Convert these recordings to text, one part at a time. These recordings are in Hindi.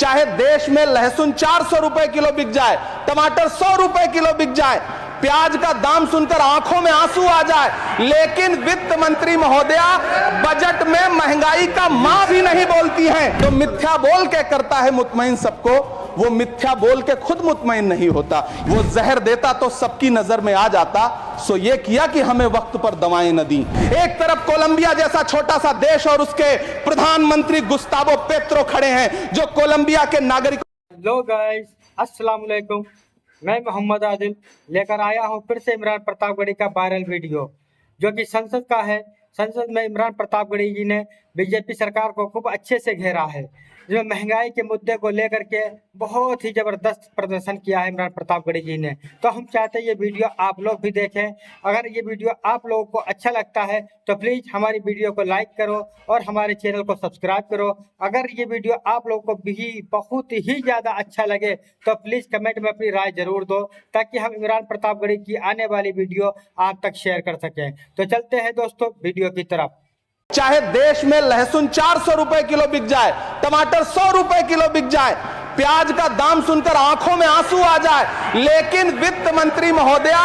चाहे देश में लहसुन 400 रुपए किलो बिक जाए, टमाटर 100 रुपए किलो बिक जाए, प्याज का दाम सुनकर आंखों में आंसू आ जाए, लेकिन वित्त मंत्री महोदया बजट में महंगाई का मां भी नहीं बोलती हैं। तो मिथ्या बोल के करता है मुतमईन सबको, वो मिथ्या बोल के खुद मुतमईन नहीं होता। वो जहर देता तो सबकी नजर में आ जाता, सो ये किया कि हमें वक्त पर दवाएं न दी। एक तरफ कोलंबिया जैसा छोटा सा देश और उसके प्रधानमंत्री गुस्तावो पेत्रो खड़े हैं, जो कोलंबिया के नागरिकों। हेलो गाइस, अस्सलाम वालेकुम। मैं मोहम्मद आदिल लेकर आया हूं फिर से इमरान प्रतापगढ़ी का वायरल वीडियो, जो कि संसद का है। संसद में इमरान प्रतापगढ़ी जी ने बीजेपी सरकार को खूब अच्छे से घेरा है, जिसमें महंगाई के मुद्दे को लेकर के बहुत ही जबरदस्त प्रदर्शन किया है इमरान प्रतापगढ़ी जी ने। तो हम चाहते हैं ये वीडियो आप लोग भी देखें। अगर ये वीडियो आप लोगों को अच्छा लगता है तो प्लीज़ हमारी वीडियो को लाइक करो और हमारे चैनल को सब्सक्राइब करो। अगर ये वीडियो आप लोगों को भी बहुत ही ज़्यादा अच्छा लगे तो प्लीज़ कमेंट में अपनी राय जरूर दो, ताकि हम इमरान प्रतापगढ़ी की आने वाली वीडियो आप तक शेयर कर सकें। तो चलते हैं दोस्तों वीडियो की तरफ। चाहे देश में लहसुन 400 रुपए किलो बिक जाए, टमाटर 100 रुपए किलो बिक जाए, प्याज का दाम सुनकर आंखों में आंसू आ जाए, लेकिन वित्त मंत्री महोदया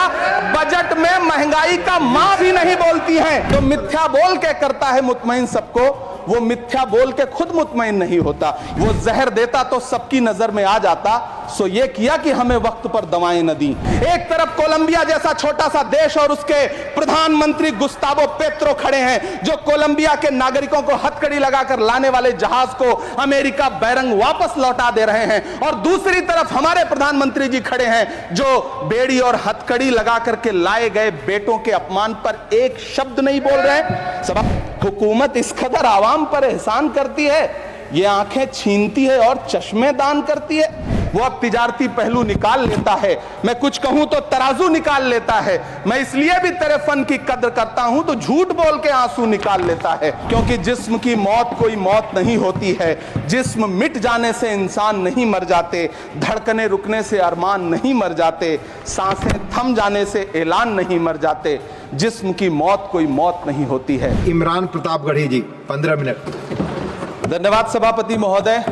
बजट में महंगाई का मां भी नहीं बोलती हैं। तो मिथ्या बोल के करता है मुतमईन सबको, वो मिथ्या बोल के खुद मुतमईन नहीं होता। वो जहर देता तो सबकी नजर में आ जाता, सो ये किया कि हमें वक्त पर दवाएं न दी। एक तरफ कोलंबिया जैसा छोटा सा देश और उसके प्रधानमंत्री गुस्तावो पेत्रो खड़े हैं, जो कोलंबिया के नागरिकों को हथकड़ी लगाकर लाने वाले जहाज को अमेरिका बैरंग वापस लौटा दे रहे हैं, और दूसरी तरफ हमारे प्रधानमंत्री जी खड़े हैं, जो बेड़ी और हथकड़ी लगा करके लाए गए बेटों के अपमान पर एक शब्द नहीं बोल रहे। सब हुकूमत इस कदर आवाम पर एहसान करती है, ये आंखें छीनती है और चश्मे दान करती है। वो अब तिजारती पहलू निकाल लेता है, मैं कुछ कहूं तो तराजू निकाल लेता है। मैं इसलिए भी तेरे फन की कद्र करता हूं तो झूठ बोल के आंसू निकाल लेता है, क्योंकि जिस्म की मौत कोई मौत नहीं होती है। जिस्म मिट जाने से इंसान नहीं मर जाते, धड़कने रुकने से अरमान नहीं मर जाते, सांसें थम जाने से ऐलान नहीं मर जाते। जिस्म की मौत कोई मौत नहीं होती है। इमरान प्रतापगढ़ी जी 15 मिनट। धन्यवाद सभापति महोदय।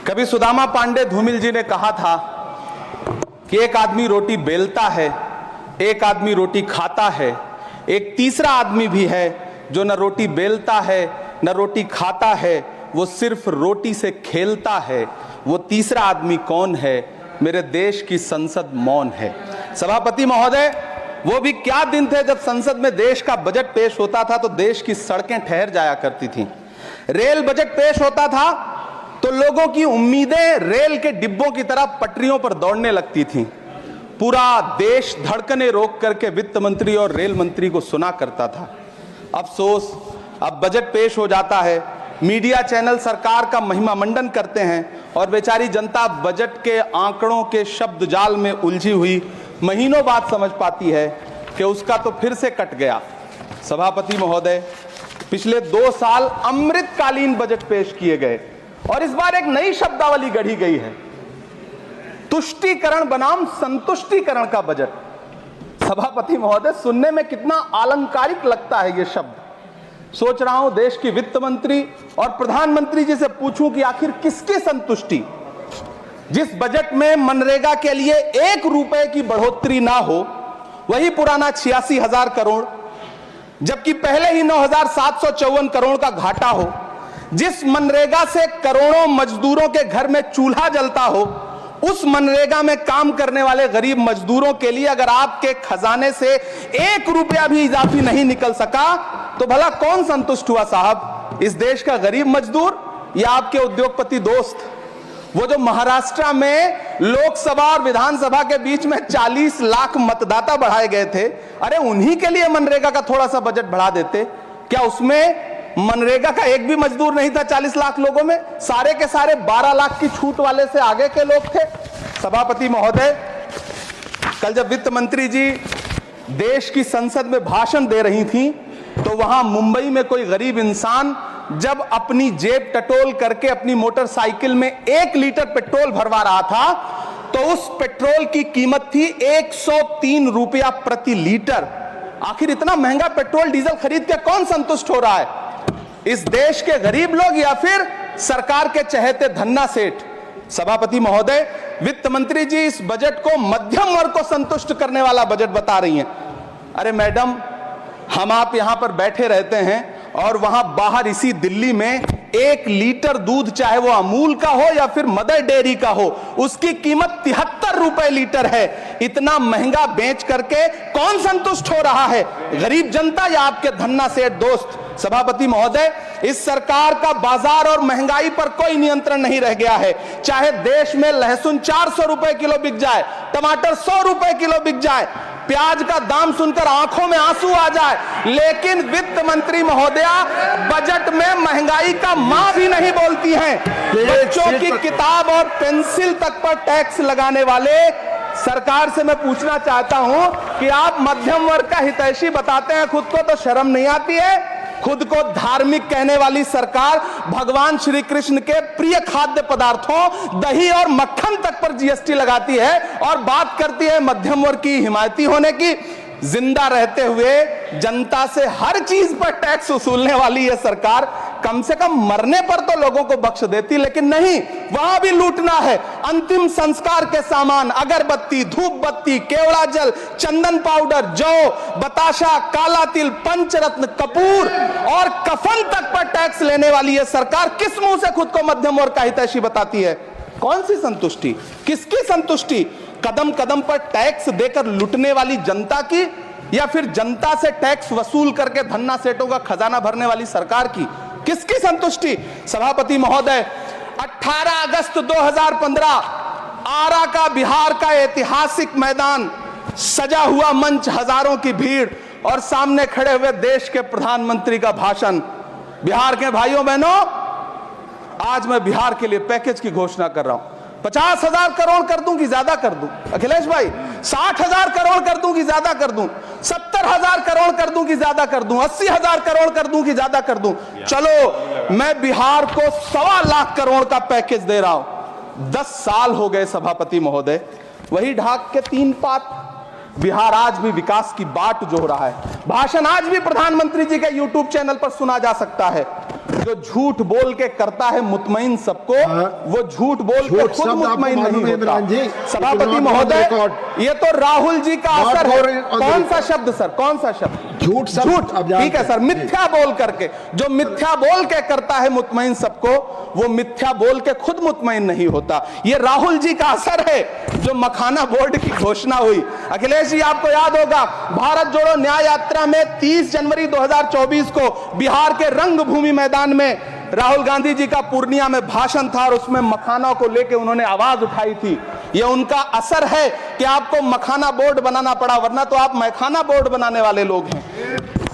कभी सुदामा पांडे धूमिल जी ने कहा था कि एक आदमी रोटी बेलता है, एक आदमी रोटी खाता है, एक तीसरा आदमी भी है जो न रोटी बेलता है न रोटी खाता है, वो सिर्फ रोटी से खेलता है। वो तीसरा आदमी कौन है? मेरे देश की संसद मौन है। सभापति महोदय, वो भी क्या दिन थे जब संसद में देश का बजट पेश होता था तो देश की सड़कें ठहर जाया करती थीं। रेल बजट पेश होता था तो लोगों की उम्मीदें रेल के डिब्बों की तरह पटरियों पर दौड़ने लगती थीं। पूरा देश धड़कने रोक करके वित्त मंत्री और रेल मंत्री को सुना करता था। अफसोस, अब बजट पेश हो जाता है, मीडिया चैनल सरकार का महिमा मंडन करते हैं और बेचारी जनता बजट के आंकड़ों के शब्द जाल में उलझी हुई महीनों बाद समझ पाती है कि उसका तो फिर से कट गया। सभापति महोदय, पिछले 2 साल अमृतकालीन बजट पेश किए गए और इस बार एक नई शब्दावली गढ़ी गई है, तुष्टीकरण बनाम संतुष्टीकरण का बजट। सभापति महोदय, सुनने में कितना अलंकारिक लगता है ये शब्द। सोच रहा हूं देश की वित्त मंत्री और प्रधानमंत्री जी से पूछूं कि आखिर किसकी संतुष्टि? जिस बजट में मनरेगा के लिए 1 रुपए की बढ़ोतरी ना हो, वही पुराना 86,000 करोड़, जबकि पहले ही 9,754 करोड़ का घाटा हो, जिस मनरेगा से करोड़ों मजदूरों के घर में चूल्हा जलता हो, उस मनरेगा में काम करने वाले गरीब मजदूरों के लिए अगर आपके खजाने से 1 रुपया भी इजाफी नहीं निकल सका तो भला कौन संतुष्ट हुआ साहब? इस देश का गरीब मजदूर या आपके उद्योगपति दोस्त? वो जो महाराष्ट्र में लोकसभा और विधानसभा के बीच में 40 लाख मतदाता बढ़ाए गए थे, अरे उन्हीं के लिए मनरेगा का थोड़ा सा बजट बढ़ा देते। क्या उसमें मनरेगा का एक भी मजदूर नहीं था 40 लाख लोगों में? सारे के सारे 12 लाख की छूट वाले से आगे के लोग थे। सभापति महोदय, कल जब वित्त मंत्री जी देश की संसद में भाषण दे रही थी तो वहां मुंबई में कोई गरीब इंसान जब अपनी जेब टटोल करके अपनी मोटरसाइकिल में 1 लीटर पेट्रोल भरवा रहा था तो उस पेट्रोल की कीमत थी 103 रुपया प्रति लीटर। आखिर इतना महंगा पेट्रोल डीजल खरीद के कौन संतुष्ट हो रहा है? इस देश के गरीब लोग या फिर सरकार के चहेते धन्ना सेठ। सभापति महोदय, वित्त मंत्री जी इस बजट को मध्यम वर्ग को संतुष्ट करने वाला बजट बता रही हैं। अरे मैडम, हम आप यहां पर बैठे रहते हैं और वहां बाहर इसी दिल्ली में 1 लीटर दूध, चाहे वो अमूल का हो या फिर मदर डेयरी का हो, उसकी कीमत 73 रुपए लीटर है। इतना महंगा बेच करके कौन संतुष्ट हो रहा है, गरीब जनता या आपके धन्ना सेठ दोस्त? सभापति महोदय, इस सरकार का बाजार और महंगाई पर कोई नियंत्रण नहीं रह गया है। चाहे देश में लहसुन 400 रुपए किलो बिक जाए, टमाटर 100 रुपए किलो बिक जाए, प्याज का दाम सुनकर आंखों में आंसू आ जाए, लेकिन वित्त मंत्री महोदया बजट में महंगाई का मां भी नहीं बोलती हैं। बच्चों की किताब और पेंसिल तक पर टैक्स लगाने वाले सरकार से मैं पूछना चाहता हूं कि आप मध्यम वर्ग का हितैषी बताते हैं, खुद को तो शर्म नहीं आती है? खुद को धार्मिक कहने वाली सरकार भगवान श्री कृष्ण के प्रिय खाद्य पदार्थों दही और मक्खन तक पर जीएसटी लगाती है और बात करती है मध्यम वर्ग की हिमायती होने की। जिंदा रहते हुए जनता से हर चीज पर टैक्स वसूलने वाली यह सरकार कम से कम मरने पर तो लोगों को बख्श देती, लेकिन नहीं, वहां भी लूटना है। अंतिम संस्कार के सामान, अगरबत्ती, धूप बत्ती, केवड़ा जल, चंदन पाउडर, जौ, बताशा, काला तिल, पंचरत्न, कपूर और कफन तक पर टैक्स लेने वाली यह सरकार किस मुंह से खुद को मध्यम वर्ग का हितैषी बताती है? कौन सी संतुष्टि, किसकी संतुष्टि? कदम कदम पर टैक्स देकर लूटने वाली जनता की, या फिर जनता से टैक्स वसूल करके धन्ना सेठों का खजाना भरने वाली सरकार की? किसकी संतुष्टि? सभापति महोदय, 18 अगस्त 2015 आरा का बिहार का ऐतिहासिक मैदान, सजा हुआ मंच, हजारों की भीड़ और सामने खड़े हुए देश के प्रधानमंत्री का भाषण। बिहार के भाइयों बहनों, आज मैं बिहार के लिए पैकेज की घोषणा कर रहा हूं। 50,000 करोड़ कर दूं कि ज्यादा कर दूं? अखिलेश भाई, 60,000 करोड़ कर दूं कि ज्यादा कर दूं? 70,000 करोड़ कर दूं कि ज्यादा कर दूं? 80,000 करोड़ कर दूं कि ज्यादा कर दूं? चलो, मैं बिहार को 1.25 लाख करोड़ का पैकेज दे रहा हूं। 10 साल हो गए सभापति महोदय, वही ढाक के 3 पात। बिहार आज भी विकास की बाट जो रहा है। भाषण आज भी प्रधानमंत्री जी के यूट्यूब चैनल पर सुना जा सकता है। जो झूठ बोल के करता है मुतमईन सबको, वो झूठ बोल के खुद मुतमईन नहीं होता। सभापति महोदय, ये तो राहुल जी का असर है। कौन सा शब्द सर, कौन सा शब्द? झूठ। ठीक है सर, मिथ्या बोल करके, जो मिथ्या बोल के करता है मुतमईन सबको, वो मिथ्या बोल के खुद मुतमईन नहीं होता। ये राहुल जी का असर है। जो मखाना बोर्ड की घोषणा हुई, अखिलेश जी आपको याद होगा, भारत जोड़ो न्याय यात्रा में 30 जनवरी 2024 को बिहार के रंगभूमि मैदान में राहुल गांधी जी का पूर्णिया में भाषण था और उसमें मखाना को लेकर उन्होंने आवाज उठाई थी। यह उनका असर है कि आपको मखाना बोर्ड बनाना पड़ा, वरना तो आप मैखाना बोर्ड बनाने वाले लोग हैं।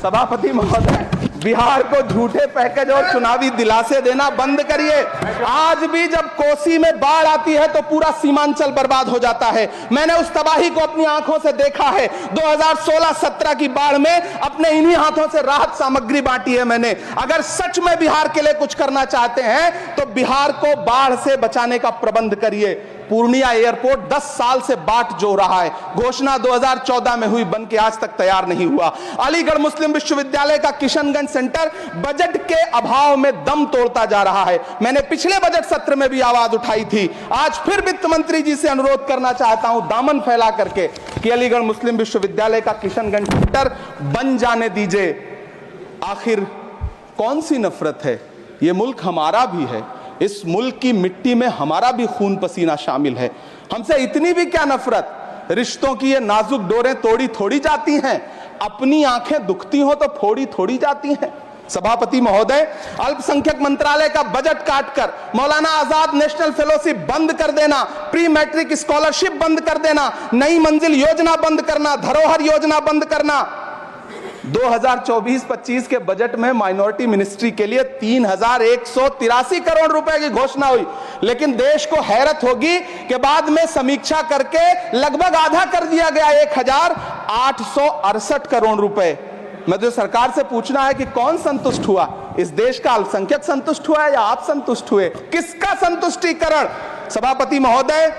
सभापति महोदय, बिहार को झूठे पैकेज और चुनावी दिलासे देना बंद करिए। आज भी जब कोसी में बाढ़ आती है तो पूरा सीमांचल बर्बाद हो जाता है। मैंने उस तबाही को अपनी आंखों से देखा है। 2016-17 की बाढ़ में अपने इन्हीं हाथों से राहत सामग्री बांटी है मैंने। अगर सच में बिहार के लिए कुछ करना चाहते हैं तो बिहार को बाढ़ से बचाने का प्रबंध करिए। पूर्णिया एयरपोर्ट 10 साल से बाट जो रहा है, घोषणा 2014 में हुई, बन के आज तक तैयार नहीं हुआ। अलीगढ़ मुस्लिम विश्वविद्यालय का किशनगंज सेंटर बजट के अभाव में दम तोड़ता जा रहा है। मैंने पिछले बजट सत्र में भी आवाज उठाई थी। आज फिर वित्त मंत्री जी से अनुरोध करना चाहता हूं, दामन फैला करके, कि अलीगढ़ मुस्लिम विश्वविद्यालय का किशनगंज सेंटर बन जाने दीजिए। आखिर कौन सी नफरत है? यह मुल्क हमारा भी है। इस मुल्क की मिट्टी में हमारा भी खून पसीना शामिल है। हमसे इतनी भी क्या नफरत? रिश्तों की ये नाजुक डोरें तोड़ी थोड़ी जाती हैं। अपनी आंखें दुखती हो तो फोड़ी थोड़ी जाती हैं। सभापति महोदय, अल्पसंख्यक मंत्रालय का बजट काटकर मौलाना आजाद नेशनल फेलोशिप बंद कर देना, प्री मैट्रिक स्कॉलरशिप बंद कर देना, नई मंजिल योजना बंद करना, धरोहर योजना बंद करना। 2024-25 के बजट में माइनॉरिटी मिनिस्ट्री के लिए 3,183 करोड़ रुपए की घोषणा हुई, लेकिन देश को हैरत होगी कि बाद में समीक्षा करके लगभग आधा कर दिया गया, 1,868 करोड़ रुपए। मैं तो सरकार से पूछना है कि कौन संतुष्ट हुआ? इस देश का अल्पसंख्यक संतुष्ट हुआ या आप संतुष्ट हुए? किसका संतुष्टिकरण? सभापति महोदय,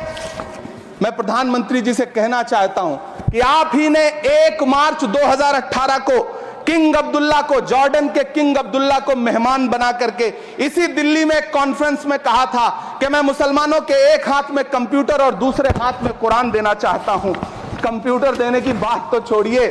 मैं प्रधानमंत्री जी से कहना चाहता हूं कि आप ही ने 1 मार्च 2018 को किंग अब्दुल्ला को, जॉर्डन के किंग अब्दुल्ला को मेहमान बना करके इसी दिल्ली में एक कॉन्फ्रेंस में कहा था कि मैं मुसलमानों के एक हाथ में कंप्यूटर और दूसरे हाथ में कुरान देना चाहता हूं। कंप्यूटर देने की बात तो छोड़िए,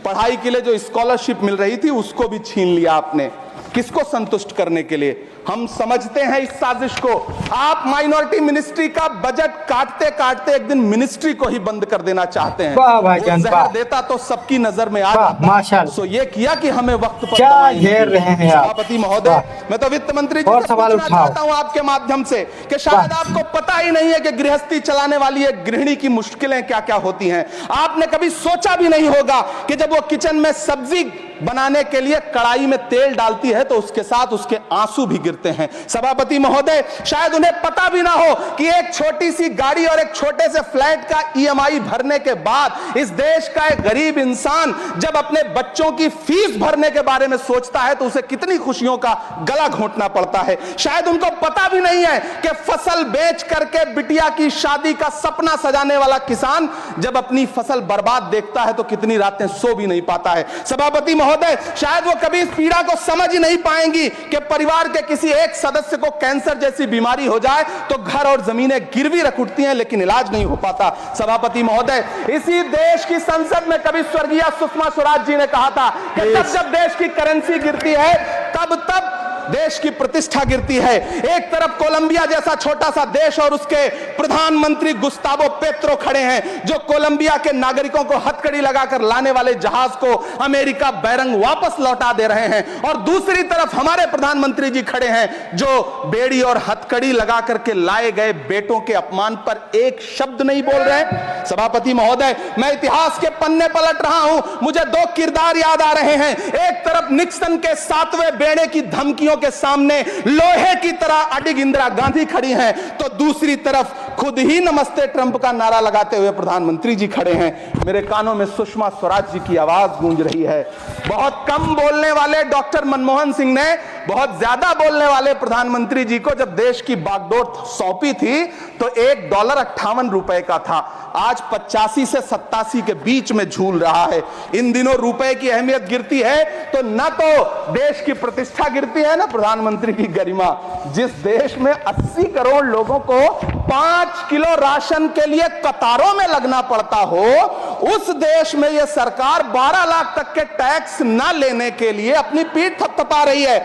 पढ़ाई के लिए जो स्कॉलरशिप मिल रही थी उसको भी छीन लिया आपने। किसको संतुष्ट करने के लिए? हम समझते हैं इस साजिश को। आप माइनॉरिटी मिनिस्ट्री का बजट काटते काटते एक दिन मिनिस्ट्री को ही बंद कर देना चाहते हैं। वाह भाईजान, वो वाह। जहर देता तो सबकी नजर में आ वाह, जाता। माशाल्लाह। सो ये किया कि हमें वक्त पर क्या दवाई घेर दी। रहे हैं आप। सभापति महोदय, वाह। मैं तो वित्त मंत्री जी और से सवाल पूछना उठाओ। चाहता हूं आपके माध्यम से कि शायद वाह। आपको पता ही नहीं है कि गृहस्थी चलाने वाली एक गृहिणी की मुश्किलें क्या क्या होती हैं। आपने कभी सोचा भी नहीं होगा कि जब वो किचन में सब्जी बनाने के लिए कड़ाई में तेल डालती है तो उसके साथ उसके आंसू भी गिरते हैं। सभापति महोदय, शायद उन्हें पता भी ना हो कि एक छोटी सी गाड़ी और एक छोटे से फ्लैट का ईएमआई भरने के बाद इस देश का एक गरीब इंसान जब अपने बच्चों की फीस भरने के बारे में सोचता है तो उसे कितनी खुशियों का गला घोंटना पड़ता है। शायद उनको पता भी नहीं है कि फसल बेच करके बिटिया की शादी का सपना सजाने वाला किसान जब अपनी फसल बर्बाद देखता है तो कितनी रातें सो भी नहीं पाता है। सभापति महोदय, शायद वो कभी इस पीड़ा को समझ ही नहीं पाएंगी कि परिवार के किसी एक सदस्य को कैंसर जैसी बीमारी हो जाए तो घर और जमीनें गिरवी रख उठती हैं लेकिन इलाज नहीं हो पाता। सभापति महोदय, इसी देश की संसद में कभी स्वर्गीय सुषमा स्वराज जी ने कहा था कि जब देश की करेंसी गिरती है तब देश की प्रतिष्ठा गिरती है। एक तरफ कोलंबिया जैसा छोटा सा देश और उसके प्रधानमंत्री गुस्तावो पेत्रो खड़े हैं जो कोलंबिया के नागरिकों को हथकड़ी लगाकर लाने वाले जहाज को अमेरिका बैरंग वापस लौटा दे रहे हैं, और दूसरी तरफ हमारे प्रधानमंत्री जी खड़े हैं जो बेड़ी और हथकड़ी लगा करके लाए गए बेटों के अपमान पर एक शब्द नहीं बोल रहे। सभापति महोदय, मैं इतिहास के पन्ने पलट रहा हूं, मुझे दो किरदार याद आ रहे हैं। एक तरफ निक्सन के 7वें बेड़े की धमकियों के सामने लोहे की तरह अडिग इंदिरा गांधी खड़ी हैं, तो दूसरी तरफ खुद ही नमस्ते ट्रंप का नारा लगाते हुए प्रधानमंत्री जी खड़े हैं। मेरे कानों में सुषमा स्वराज जी की आवाज गूंज रही है। बहुत कम बोलने वाले डॉक्टर मनमोहन सिंह ने बहुत ज्यादा बोलने वाले प्रधानमंत्री जी को जब देश की बागडोर सौंपी थी तो $1.58 का था, आज 85 से 87 के बीच में झूल रहा है। इन दिनों रुपए की अहमियत गिरती है तो न तो देश की प्रतिष्ठा गिरती है, ना प्रधानमंत्री की गरिमा। जिस देश में 80 करोड़ लोगों को 5 किलो राशन के लिए कतारों में लगना पड़ता हो, उस देश में यह सरकार 12 लाख तक के टैक्स न लेने के लिए अपनी पीठ थपथपा रही है।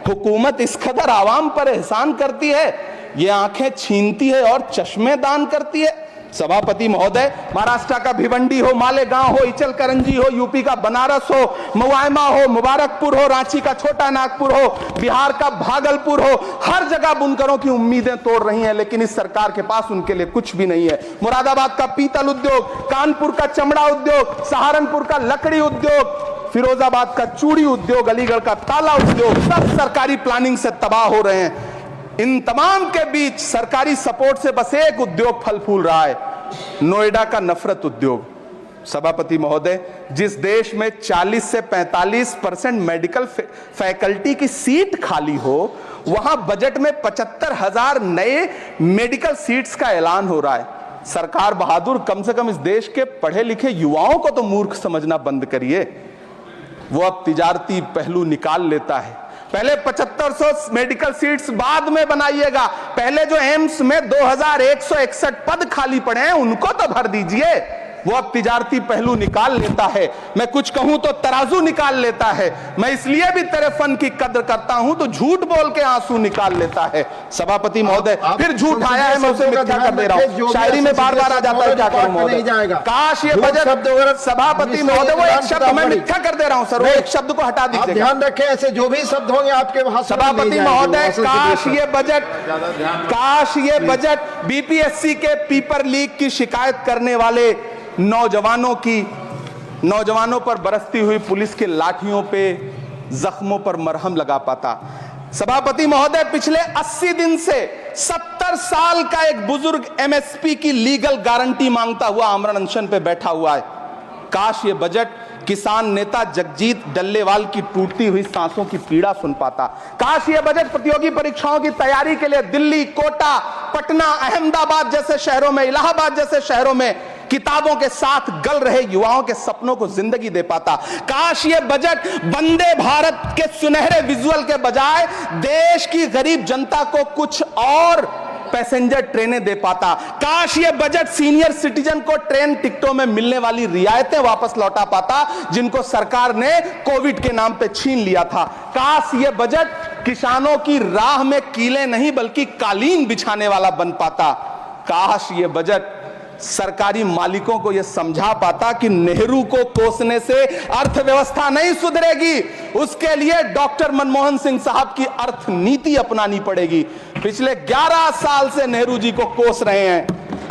हुकूमत इस कदर आवाम पर एहसान करती है, ये आंखें छीनती है और चश्मे दान करती है। सभापति महोदय, महाराष्ट्र का भिवंडी हो, मालेगांव हो, इचल करंजी हो, यूपी का बनारस हो, मुआयमा हो, मुबारकपुर हो, रांची का छोटा नागपुर हो, बिहार का भागलपुर हो, हर जगह बुनकरों की उम्मीदें तोड़ रही हैं, लेकिन इस सरकार के पास उनके लिए कुछ भी नहीं है। मुरादाबाद का पीतल उद्योग, कानपुर का चमड़ा उद्योग, सहारनपुर का लकड़ी उद्योग, फिरोजाबाद का चूड़ी उद्योग, अलीगढ़ का ताला उद्योग, सब सरकारी प्लानिंग से तबाह हो रहे हैं। इन तमाम के बीच सरकारी सपोर्ट से बस एक उद्योग फल फूल रहा है, नोएडा का नफरत उद्योग। सभापति महोदय, जिस देश में 40 से 45% मेडिकल फैकल्टी की सीट खाली हो, वहां बजट में 75,000 नए मेडिकल सीट्स का ऐलान हो रहा है। सरकार बहादुर, कम से कम इस देश के पढ़े लिखे युवाओं को तो मूर्ख समझना बंद करिए। वो अब तिजारती पहलू निकाल लेता है। पहले 7500 मेडिकल सीट्स बाद में बनाइएगा, पहले जो एम्स में 2161 पद खाली पड़े हैं उनको तो भर दीजिए। वो अब तिजारती पहलू निकाल लेता है, मैं कुछ कहूं तो तराजू निकाल लेता है। मैं इसलिए भी तेरे फन की कद्र करता हूं तो झूठ बोल के आंसू निकाल लेता है। सभापति महोदय, फिर झूठ आया है, मैं उसे मिथ्या कर दे रहा हूं। शायरी में बार बार आ जाता है, क्या करूं महोदय। काश ये बजट, सभापति महोदय, वो एक शब्द मैं मिथ्या कर दे रहा हूं सर, वो एक शब्द को हटा दीजिए। ध्यान रखें, ऐसे जो भी शब्द होंगे आपके वहां। सभापति महोदय, काश ये बजट बीपीएससी के पेपर लीक की शिकायत करने वाले नौजवानों पर बरसती हुई पुलिस के लाठियों पे, जख्मों पर मरहम लगा पाता। सभापति महोदय, पिछले 80 दिन से 70 साल का एक बुजुर्ग एमएसपी की लीगल गारंटी मांगता हुआ आमरण अनशन पे बैठा हुआ है। काश ये बजट किसान नेता जगजीत डल्लेवाल की टूटती हुई सांसों की पीड़ा सुन पाता। काश ये बजट प्रतियोगी परीक्षाओं की तैयारी के लिए दिल्ली, कोटा, पटना, अहमदाबाद जैसे शहरों में, इलाहाबाद जैसे शहरों में किताबों के साथ गल रहे युवाओं के सपनों को जिंदगी दे पाता। काश ये बजट वंदे भारत के सुनहरे विजुअल के बजाय देश की गरीब जनता को कुछ और पैसेंजर ट्रेनें दे पाता। काश ये बजट सीनियर सिटीजन को ट्रेन टिकटों में मिलने वाली रियायतें वापस लौटा पाता जिनको सरकार ने कोविड के नाम पे छीन लिया था। काश ये बजट किसानों की राह में कीले नहीं बल्कि कालीन बिछाने वाला बन पाता। काश ये बजट सरकारी मालिकों को यह समझा पाता कि नेहरू को कोसने से अर्थव्यवस्था नहीं सुधरेगी, उसके लिए डॉक्टर मनमोहन सिंह साहब की अर्थनीति अपनानी पड़ेगी। पिछले 11 साल से नेहरू जी को कोस रहे हैं,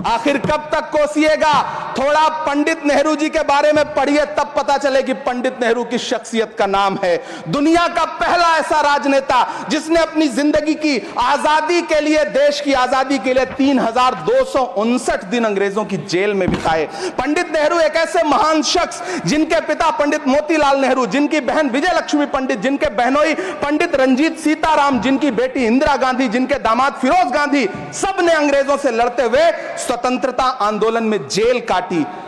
आखिर कब तक कोसिएगा? थोड़ा पंडित नेहरू जी के बारे में पढ़िए, तब पता चले कि पंडित नेहरू की शख्सियत का नाम है। दुनिया का पहला ऐसा राजनेता जिसने अपनी जिंदगी की आजादी के लिए, देश की आजादी के लिए 3259 दिन अंग्रेजों की जेल में बिताए। पंडित नेहरू एक ऐसे महान शख्स जिनके पिता पंडित मोतीलाल नेहरू, जिनकी बहन विजय लक्ष्मी पंडित, जिनके बहनोई पंडित रंजीत सीताराम, जिनकी बेटी इंदिरा गांधी, जिनके दामाद फिरोज गांधी, सब ने अंग्रेजों से लड़ते हुए स्वतंत्रता आंदोलन में जेल काटी।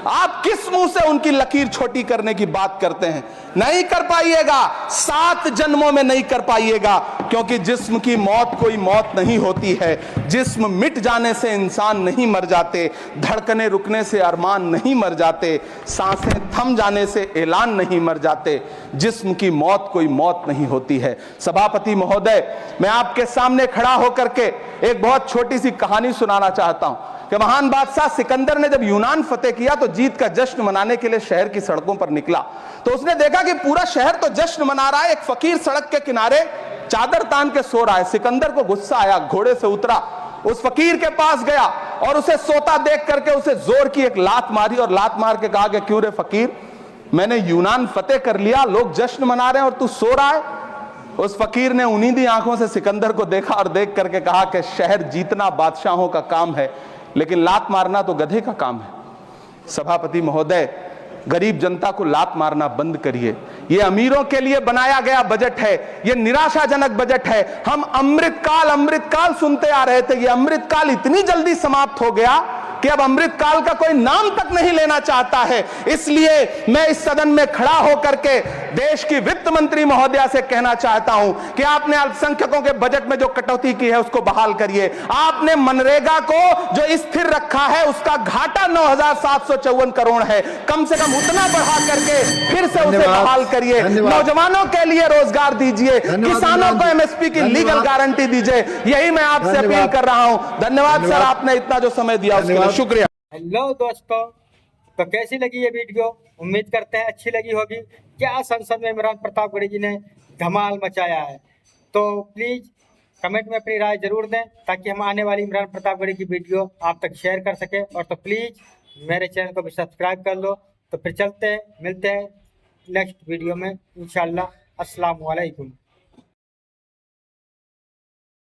आप किस मुंह से उनकी लकीर छोटी करने की बात करते हैं? नहीं कर पाइएगा, 7 जन्मों में नहीं कर पाइएगा, क्योंकि जिस्म की मौत कोई मौत नहीं होती है। जिस्म मिट जाने से इंसान नहीं मर जाते, धड़कने रुकने से अरमान नहीं मर जाते, सांसें थम जाने से ऐलान नहीं मर जाते। जिस्म की मौत कोई मौत नहीं होती है। सभापति महोदय, मैं आपके सामने खड़ा होकर के एक बहुत छोटी सी कहानी सुनाना चाहता हूं कि महान बादशाह सिकंदर ने जब यूनान फतेह किया तो जीत का जश्न मनाने के लिए शहर की सड़कों पर निकला। तो उसने देखा कि पूरा शहर तो जश्न मना रहा है, एक फकीर सड़क के किनारे चादर तान के सो रहा है। सिकंदर को गुस्सा आया, घोड़े से उतरा, उस फकीर के पास गया और उसे सोता देख करके उसे जोर की एक लात मारी और लात मार के कहा कि क्यों रे फकीर, मैंने यूनान फतेह कर लिया, लोग जश्न मना रहे हैं और तू सो रहा है। उस फकीर ने उन्नीदी आंखों से सिकंदर को देखा और देख करके कहा कि शहर जीतना बादशाहों का काम है, लेकिन लात मारना तो गधे का काम है। सभापति महोदय, गरीब जनता को लात मारना बंद करिए। यह अमीरों के लिए बनाया गया बजट है, यह निराशाजनक बजट है। हम अमृतकाल सुनते आ रहे थे, यह अमृतकाल इतनी जल्दी समाप्त हो गया कि अब अमृतकाल का कोई नाम तक नहीं लेना चाहता है। इसलिए मैं इस सदन में खड़ा होकर के देश की वित्त मंत्री महोदया से कहना चाहता हूं कि आपने अल्पसंख्यकों के बजट में जो कटौती की है उसको बहाल करिए। आपने मनरेगा को जो स्थिर रखा है उसका घाटा 9,754 करोड़ है, कम से कम उतना बढ़ा करके फिर से उसे बहाल करिए। नौजवानों के लिए रोजगार दीजिए, किसानों को एमएसपी की लीगल गारंटी दीजिए। यही मैं आपसे अपील कर रहा हूं। धन्यवाद सर, आपने इतना जो समय दिया उसके लिए शुक्रिया। हेलो दोस्तों, तो कैसी लगी ये वीडियो? उम्मीद करते हैं अच्छी लगी होगी। क्या संसद में इमरान प्रतापगढ़ी जी ने धमाल मचाया है? तो प्लीज कमेंट में अपनी राय जरूर दें ताकि हम आने वाली इमरान प्रतापगढ़ी की वीडियो आप तक शेयर कर सके। और तो प्लीज मेरे चैनल को भी सब्सक्राइब कर लो। तो फिर चलते हैं, मिलते हैं नेक्स्ट वीडियो में इंशाल्लाह। अस्सलाम वालेकुम।